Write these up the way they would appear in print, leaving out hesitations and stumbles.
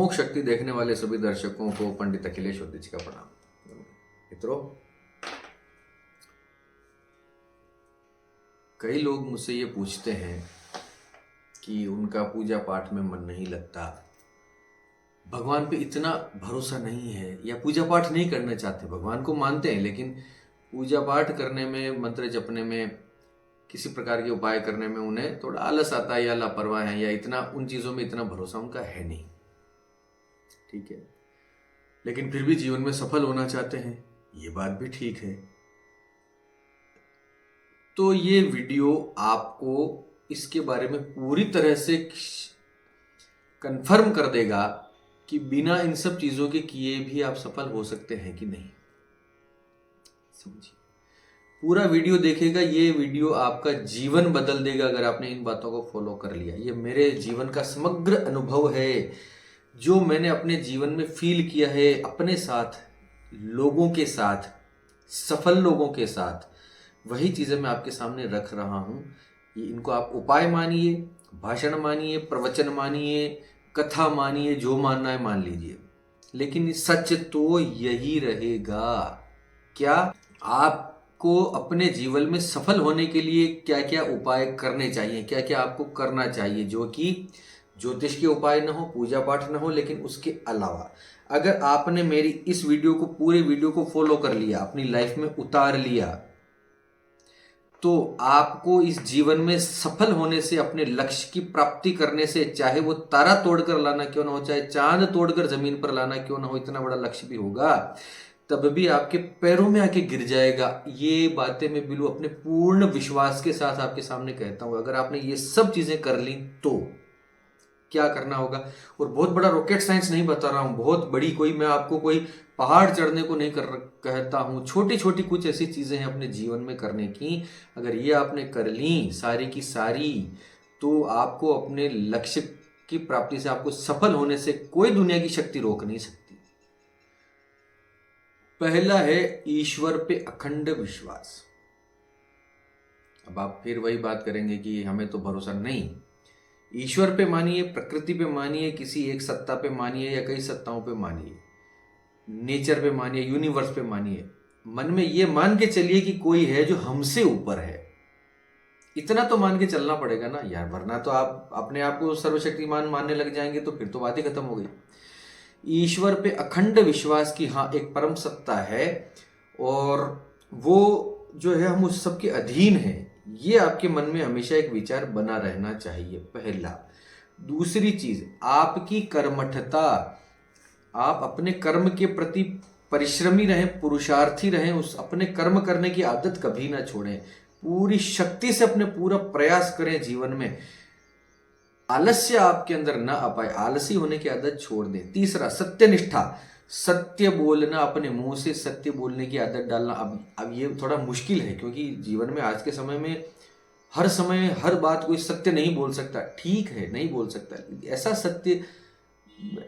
अमोघ शक्ति देखने वाले सभी दर्शकों को पंडित अखिलेश वद्दी जी का प्रणाम। मित्रों, कई लोग मुझसे ये पूछते हैं कि उनका पूजा पाठ में मन नहीं लगता, भगवान पे इतना भरोसा नहीं है, या पूजा पाठ नहीं करना चाहते। भगवान को मानते हैं लेकिन पूजा पाठ करने में, मंत्र जपने में, किसी प्रकार के उपाय करने में उन्हें थोड़ा आलस आता है, या लापरवाह है, या इतना उन चीज़ों में इतना भरोसा उनका है नहीं। ठीक है, लेकिन फिर भी जीवन में सफल होना चाहते हैं, ये बात भी ठीक है। तो ये वीडियो आपको इसके बारे में पूरी तरह से कंफर्म कर देगा कि बिना इन सब चीजों के किए भी आप सफल हो सकते हैं कि नहीं। समझिए, पूरा वीडियो देखेगा, ये वीडियो आपका जीवन बदल देगा अगर आपने इन बातों को फॉलो कर लिया। ये मेरे जीवन का समग्र अनुभव है, जो मैंने अपने जीवन में फील किया है, अपने साथ, लोगों के साथ, सफल लोगों के साथ, वही चीजें मैं आपके सामने रख रहा हूं। ये इनको आप उपाय मानिए, भाषण मानिए, प्रवचन मानिए, कथा मानिए, जो मानना है मान लीजिए, लेकिन सच तो यही रहेगा। क्या आपको अपने जीवन में सफल होने के लिए क्या क्या उपाय करने चाहिए, क्या क्या आपको करना चाहिए, जो कि ज्योतिष के उपाय ना हो, पूजा पाठ ना हो, लेकिन उसके अलावा अगर आपने मेरी इस वीडियो को, पूरे वीडियो को फॉलो कर लिया, अपनी लाइफ में उतार लिया, तो आपको इस जीवन में सफल होने से, अपने लक्ष्य की प्राप्ति करने से, चाहे वो तारा तोड़कर लाना क्यों ना हो, चाहे चांद तोड़कर जमीन पर लाना क्यों ना हो, इतना बड़ा लक्ष्य भी होगा, तब भी आपके पैरों में आके गिर जाएगा। ये बातें मैं बिल्कुल अपने पूर्ण विश्वास के साथ आपके सामने कहता हूं। अगर आपने ये सब चीजें कर ली तो क्या करना होगा, और बहुत बड़ा रॉकेट साइंस नहीं बता रहा हूं, बहुत बड़ी कोई, मैं आपको कोई पहाड़ चढ़ने को नहीं कहता हूं। छोटी छोटी कुछ ऐसी चीजें हैं अपने जीवन में करने की, अगर ये आपने कर ली सारी की सारी, तो आपको अपने लक्ष्य की प्राप्ति से, आपको सफल होने से कोई दुनिया की शक्ति रोक नहीं सकती। पहला है ईश्वर पे अखंड विश्वास। अब आप फिर वही बात करेंगे कि हमें तो भरोसा नहीं। ईश्वर पे मानिए, प्रकृति पे मानिए, किसी एक सत्ता पे मानिए, या कई सत्ताओं पे मानिए, नेचर पे मानिए, यूनिवर्स पे मानिए, मन में ये मान के चलिए कि कोई है जो हमसे ऊपर है। इतना तो मान के चलना पड़ेगा ना यार, वरना तो आप अपने आप को सर्वशक्तिमान मानने लग जाएंगे तो फिर तो बात ही खत्म हो गई। ईश्वर पे अखंड विश्वास की हाँ, एक परम सत्ता है और वो जो है हम उस सबके अधीन हैं, ये आपके मन में हमेशा एक विचार बना रहना चाहिए, पहला। दूसरी चीज, आपकी कर्मठता, आप अपने कर्म के प्रति परिश्रमी रहें, पुरुषार्थी रहें, उस अपने कर्म करने की आदत कभी ना छोड़ें, पूरी शक्ति से अपने पूरा प्रयास करें जीवन में। आलस्य आपके अंदर ना आ पाए, आलसी होने की आदत छोड़ दें। तीसरा, सत्यनिष्ठा, सत्य बोलना, अपने मुंह से सत्य बोलने की आदत डालना। अब ये थोड़ा मुश्किल है, क्योंकि जीवन में आज के समय में हर समय हर बात कोई सत्य नहीं बोल सकता। ठीक है, नहीं बोल सकता, ऐसा सत्य,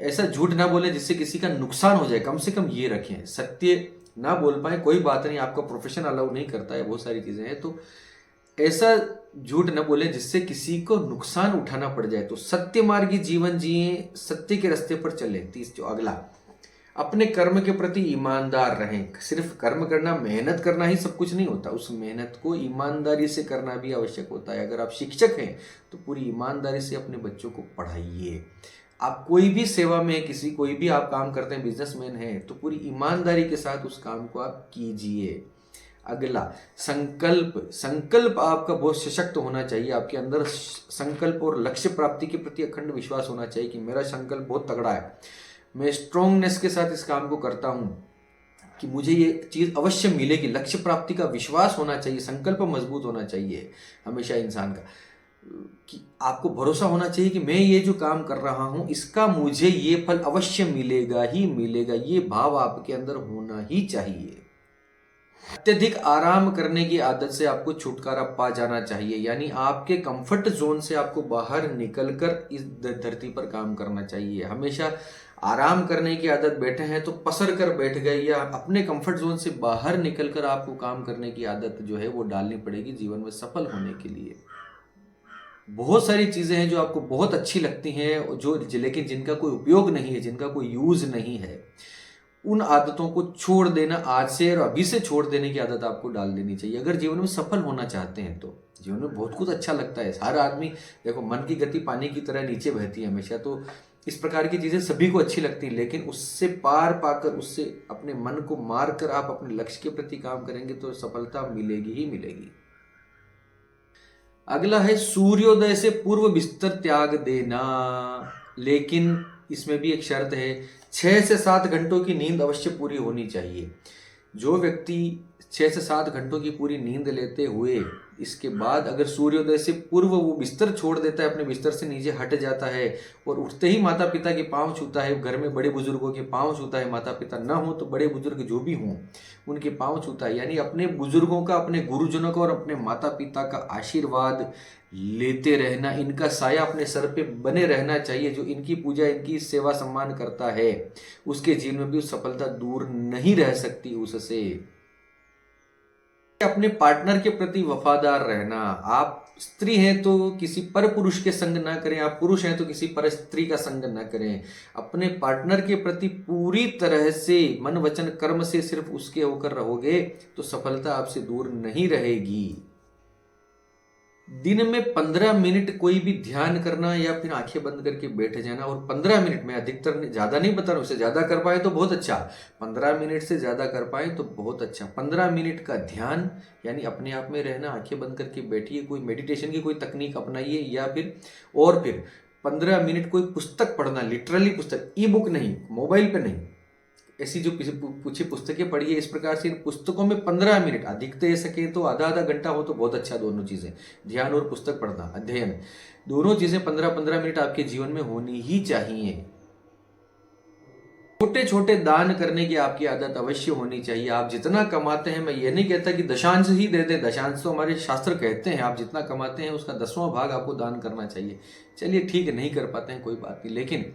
ऐसा झूठ ना बोले जिससे किसी का नुकसान हो जाए, कम से कम ये रखें। सत्य ना बोल पाए कोई बात नहीं, आपका प्रोफेशन अलाउ नहीं करता है, बहुत सारी चीजें हैं, तो ऐसा झूठ न बोले जिससे किसी को नुकसान उठाना पड़ जाए। तो सत्य मार्गी जीवन जिए, सत्य के रास्ते पर चले। जो अगला, अपने कर्म के प्रति ईमानदार रहें। सिर्फ कर्म करना, मेहनत करना ही सब कुछ नहीं होता, उस मेहनत को ईमानदारी से करना भी आवश्यक होता है। अगर आप शिक्षक हैं तो पूरी ईमानदारी से अपने बच्चों को पढ़ाइए। आप कोई भी सेवा में, किसी कोई भी आप काम करते हैं, बिजनेसमैन हैं, तो पूरी ईमानदारी के साथ उस काम को आप कीजिए। अगला, संकल्प, संकल्प आपका बहुत सशक्त होना चाहिए। आपके अंदर संकल्प और लक्ष्य प्राप्ति के प्रति अखंड विश्वास होना चाहिए कि मेरा संकल्प बहुत तगड़ा है, मैं स्ट्रोंगनेस के साथ इस काम को करता हूं कि मुझे ये चीज अवश्य मिलेगी। लक्ष्य प्राप्ति का विश्वास होना चाहिए, संकल्प मजबूत होना चाहिए हमेशा इंसान का, कि आपको भरोसा होना चाहिए कि मैं ये जो काम कर रहा हूं इसका मुझे ये फल अवश्य मिलेगा ही मिलेगा। ये भाव आपके अंदर होना ही चाहिए। अत्यधिक आराम करने की आदत से आपको छुटकारा पा जाना चाहिए, यानी आपके कंफर्ट जोन से आपको बाहर निकलकर इस धरती पर काम करना चाहिए। हमेशा आराम करने की आदत बैठे हैं तो पसर कर बैठ गए, या अपने कंफर्ट जोन से बाहर निकलकर आपको काम करने की आदत जो है वो डालनी पड़ेगी जीवन में सफल होने के लिए। बहुत सारी चीज़ें हैं जो आपको बहुत अच्छी लगती हैं, जो लेकिन जिनका कोई उपयोग नहीं है, जिनका कोई यूज़ नहीं है, उन आदतों को छोड़ देना आज से और अभी से छोड़ देने की आदत आपको डाल देनी चाहिए अगर जीवन में सफल होना चाहते हैं तो। जीवन में बहुत कुछ अच्छा लगता है, हर आदमी, देखो मन की गति पानी की तरह नीचे बहती है हमेशा, तो इस प्रकार की चीज़ें सभी को अच्छी लगती हैं, लेकिन उससे पार पाकर, उससे अपने मन को मार कर आप अपने लक्ष्य के प्रति काम करेंगे तो सफलता मिलेगी ही मिलेगी। अगला है सूर्योदय से पूर्व बिस्तर त्याग देना, लेकिन इसमें भी एक शर्त है, 6 से 7 घंटों की नींद अवश्य पूरी होनी चाहिए। जो व्यक्ति 6 से 7 घंटों की पूरी नींद लेते हुए इसके बाद अगर सूर्योदय से पूर्व वो बिस्तर छोड़ देता है, अपने बिस्तर से नीचे हट जाता है और उठते ही माता पिता के पांव छूता है, घर में बड़े बुजुर्गों के पांव छूता है, माता पिता ना हो तो बड़े बुजुर्ग जो भी हों उनके पांव छूता है, यानी अपने बुजुर्गों का, अपने गुरुजनों का और अपने माता पिता का आशीर्वाद लेते रहना, इनका साया अपने सर पे बने रहना चाहिए। जो इनकी पूजा, इनकी सेवा सम्मान करता है उसके जीवन में भी सफलता दूर नहीं रह सकती उससे। अपने पार्टनर के प्रति वफादार रहना, आप स्त्री हैं तो किसी पर पुरुष के संग ना करें, आप पुरुष हैं तो किसी पर स्त्री का संग ना करें। अपने पार्टनर के प्रति पूरी तरह से मन वचन कर्म से सिर्फ उसके होकर रहोगे तो सफलता आपसे दूर नहीं रहेगी। दिन में 15 मिनट कोई भी ध्यान करना या फिर आंखें बंद करके बैठ जाना, और 15 मिनट में, अधिकतर ज्यादा नहीं बता रहा हूं, उससे ज्यादा कर पाए तो बहुत अच्छा, 15 मिनट से ज्यादा कर पाए तो बहुत अच्छा। 15 मिनट का ध्यान, यानी अपने आप में रहना, आंखें बंद करके बैठिए, कोई मेडिटेशन की कोई तकनीक अपनाइए, या फिर 15 मिनट कोई पुस्तक पढ़ना, लिटरली पुस्तक, ई बुक नहीं, मोबाइल पे नहीं, ऐसी जो पूछी पुस्तकें पढ़िए। इस प्रकार से इन पुस्तकों में 15 मिनट, अधिक दे सके तो आधा आधा घंटा हो तो बहुत अच्छा। दोनों चीजें, ध्यान और पुस्तक पढ़ना, अध्ययन, दोनों चीजें 15-15 मिनट आपके जीवन में होनी ही चाहिए। छोटे छोटे दान करने की आपकी आदत अवश्य होनी चाहिए। आप जितना कमाते हैं, मैं ये नहीं कहता कि दशांश ही दे दे, दशांश तो हमारे शास्त्र कहते हैं आप जितना कमाते हैं उसका 10वां भाग आपको दान करना चाहिए। चलिए ठीक है, नहीं कर पाते हैं कोई बात नहीं, लेकिन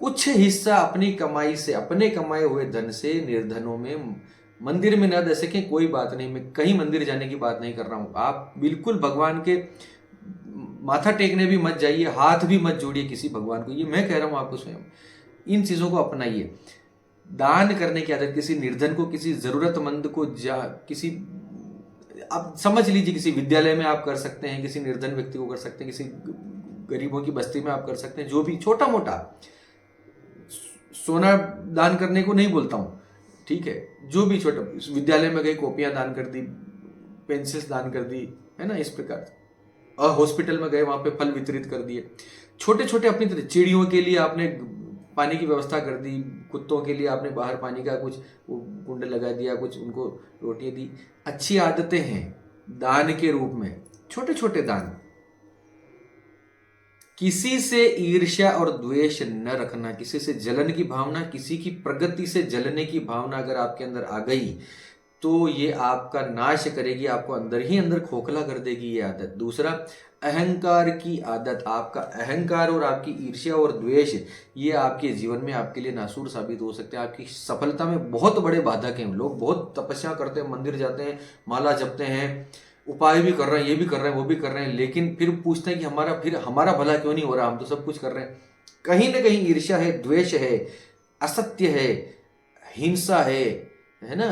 कुछ हिस्सा अपनी कमाई से, अपने कमाए हुए धन से निर्धनों में, मंदिर में न दे सके कोई बात नहीं, मैं कहीं मंदिर जाने की बात नहीं कर रहा हूं, आप बिल्कुल भगवान के माथा टेकने भी मत जाइए, हाथ भी मत जोड़िए किसी भगवान को, ये मैं कह रहा हूं आपको स्वयं। इन चीजों को अपनाइए। दान करने की आदत, किसी निर्धन को, किसी जरूरतमंद को, किसी, आप समझ लीजिए किसी विद्यालय में आप कर सकते हैं, किसी निर्धन व्यक्ति को कर सकते हैं, किसी गरीबों की बस्ती में आप कर सकते हैं, जो भी छोटा मोटा। सोना दान करने को नहीं बोलता हूं, ठीक है, जो भी छोटा, विद्यालय में गई कॉपियां दान कर दी, पेंसिल्स दान कर दी, है ना, इस प्रकार। और हॉस्पिटल में गए, वहां पे फल वितरित कर दिए, छोटे छोटे अपनी तरह। चिड़ियों के लिए आपने पानी की व्यवस्था कर दी, कुत्तों के लिए आपने बाहर पानी का कुछ कुंड लगा दिया, कुछ उनको रोटियां दी। अच्छी आदतें हैं दान के रूप में, छोटे छोटे दान। किसी से ईर्ष्या और द्वेष न रखना, किसी से जलन की भावना, किसी की प्रगति से जलने की भावना अगर आपके अंदर आ गई तो ये आपका नाश करेगी, आपको अंदर ही अंदर खोखला कर देगी ये आदत। दूसरा, अहंकार की आदत, आपका अहंकार और आपकी ईर्ष्या और द्वेष, ये आपके जीवन में आपके लिए नासूर साबित हो सकते हैं, आपकी सफलता में बहुत बड़े बाधक हैं। लोग बहुत तपस्या करते हैं, मंदिर जाते हैं, माला जपते हैं, उपाय भी कर रहे हैं, ये भी कर रहे हैं, वो भी कर रहे हैं, लेकिन फिर पूछते हैं कि हमारा भला क्यों नहीं हो रहा, हम तो सब कुछ कर रहे हैं। कहीं ना कहीं ईर्ष्या है, द्वेष है, असत्य है, हिंसा है ना,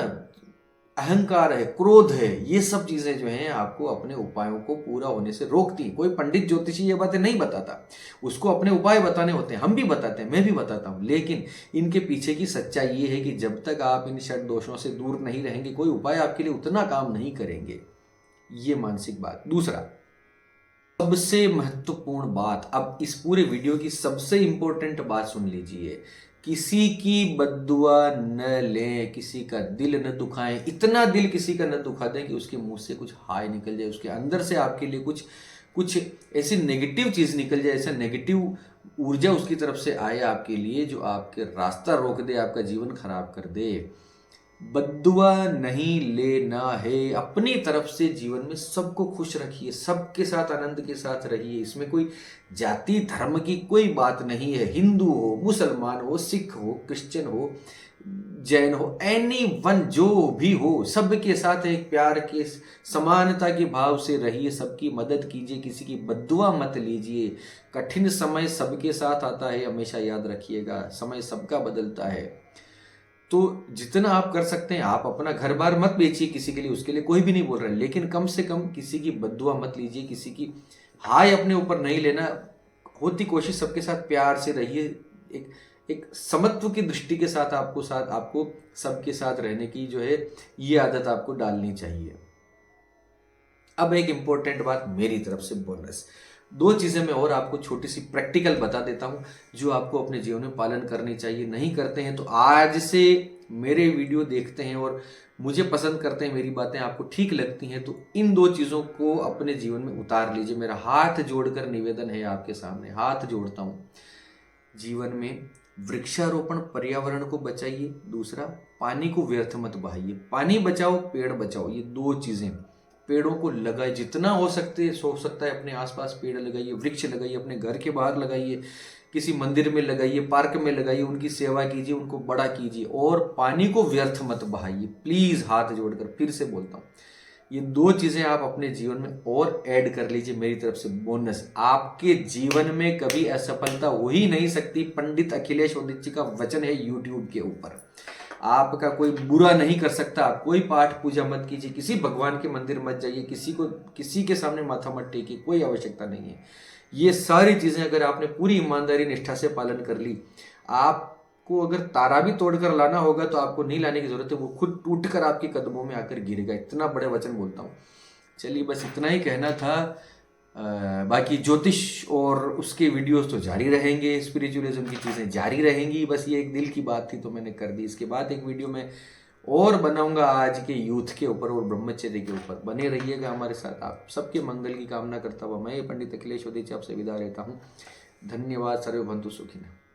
अहंकार है, क्रोध है, ये सब चीजें जो हैं आपको अपने उपायों को पूरा होने से रोकती। कोई पंडित ज्योतिषी ये बातें नहीं बताता, उसको अपने उपाय बताने होते हैं, हम भी बताते हैं, मैं भी बताता हूं, लेकिन इनके पीछे की सच्चाई ये है कि जब तक आप इन षट दोषों से दूर नहीं रहेंगे कोई उपाय आपके लिए उतना काम नहीं करेंगे। ये मानसिक बात। दूसरा, सबसे महत्वपूर्ण बात, अब इस पूरे वीडियो की सबसे इंपॉर्टेंट बात सुन लीजिए, किसी की बद्दुआ न लें, किसी का दिल न दुखाएं, इतना दिल किसी का न दुखा दें कि उसके मुंह से कुछ हाय निकल जाए, उसके अंदर से आपके लिए कुछ कुछ ऐसी नेगेटिव चीज निकल जाए, ऐसा नेगेटिव ऊर्जा उसकी तरफ से आए आपके लिए जो आपके रास्ता रोक दे, आपका जीवन खराब कर दे। बद्दुआ नहीं लेना है, अपनी तरफ से जीवन में सबको खुश रखिए, सबके साथ आनंद के साथ रहिए। इसमें कोई जाति धर्म की कोई बात नहीं है, हिंदू हो, मुसलमान हो, सिख हो, क्रिश्चियन हो, जैन हो, एनी वन, जो भी हो, सबके साथ एक प्यार के समानता के भाव से रहिए, सबकी मदद कीजिए, किसी की बद्दुआ मत लीजिए। कठिन समय सबके साथ आता है, हमेशा याद रखिएगा, समय सबका बदलता है। तो जितना आप कर सकते हैं, आप अपना घर बार मत बेचिए किसी के लिए, उसके लिए कोई भी नहीं बोल रहा है, लेकिन कम से कम किसी की बद्दुआ मत लीजिए, किसी की हाय अपने ऊपर नहीं लेना। होती कोशिश सबके साथ प्यार से रहिए, एक एक समत्व की दृष्टि के साथ आपको सबके साथ रहने की जो है ये आदत आपको डालनी चाहिए। अब एक इंपॉर्टेंट बात मेरी तरफ से बोनस, दो चीजें मैं और आपको छोटी सी प्रैक्टिकल बता देता हूं जो आपको अपने जीवन में पालन करनी चाहिए। नहीं करते हैं तो आज से मेरे वीडियो देखते हैं और मुझे पसंद करते हैं, मेरी बातें आपको ठीक लगती हैं, तो इन दो चीजों को अपने जीवन में उतार लीजिए। मेरा हाथ जोड़कर निवेदन है आपके सामने, हाथ जोड़ता हूं। जीवन में वृक्षारोपण, पर्यावरण को बचाइए। दूसरा, पानी को व्यर्थ मत बहाइए। पानी बचाओ, पेड़ बचाओ, ये दो चीजें। पेड़ों को लगाए, जितना हो सकता है अपने आसपास पेड़ लगाइए, वृक्ष लगाइए, अपने घर के बाहर लगाइए, किसी मंदिर में लगाइए, पार्क में लगाइए, उनकी सेवा कीजिए, उनको बड़ा कीजिए, और पानी को व्यर्थ मत बहाइए प्लीज। हाथ जोड़कर फिर से बोलता हूं, ये दो चीजें आप अपने जीवन में और ऐड कर लीजिए, मेरी तरफ से बोनस। आपके जीवन में कभी असफलता हो ही नहीं सकती। पंडित अखिलेश उदीची का वचन है यूट्यूब के ऊपर। आपका कोई बुरा नहीं कर सकता। कोई पाठ पूजा मत कीजिए, किसी भगवान के मंदिर मत जाइए, किसी के सामने माथा मत टेकिए, कोई आवश्यकता नहीं है। ये सारी चीजें अगर आपने पूरी ईमानदारी निष्ठा से पालन कर ली, आपको अगर तारा भी तोड़कर लाना होगा तो आपको नहीं लाने की जरूरत है, वो खुद टूटकर आपके कदमों में आकर गिरेगा। इतना बड़े वचन बोलता हूँ। चलिए, बस इतना ही कहना था। बाकी ज्योतिष और उसके वीडियोस तो जारी रहेंगे, स्पिरिचुअलिज्म की चीज़ें जारी रहेंगी। बस ये एक दिल की बात थी तो मैंने कर दी। इसके बाद एक वीडियो में और बनाऊंगा आज के यूथ के ऊपर और ब्रह्मचर्य के ऊपर। बने रहिएगा हमारे साथ। आप सबके मंगल की कामना करता हुआ मैं पंडित अखिलेश उदीची आपसे विदा लेता हूँ। धन्यवाद। सर्वे भवन्तु सुखिनः।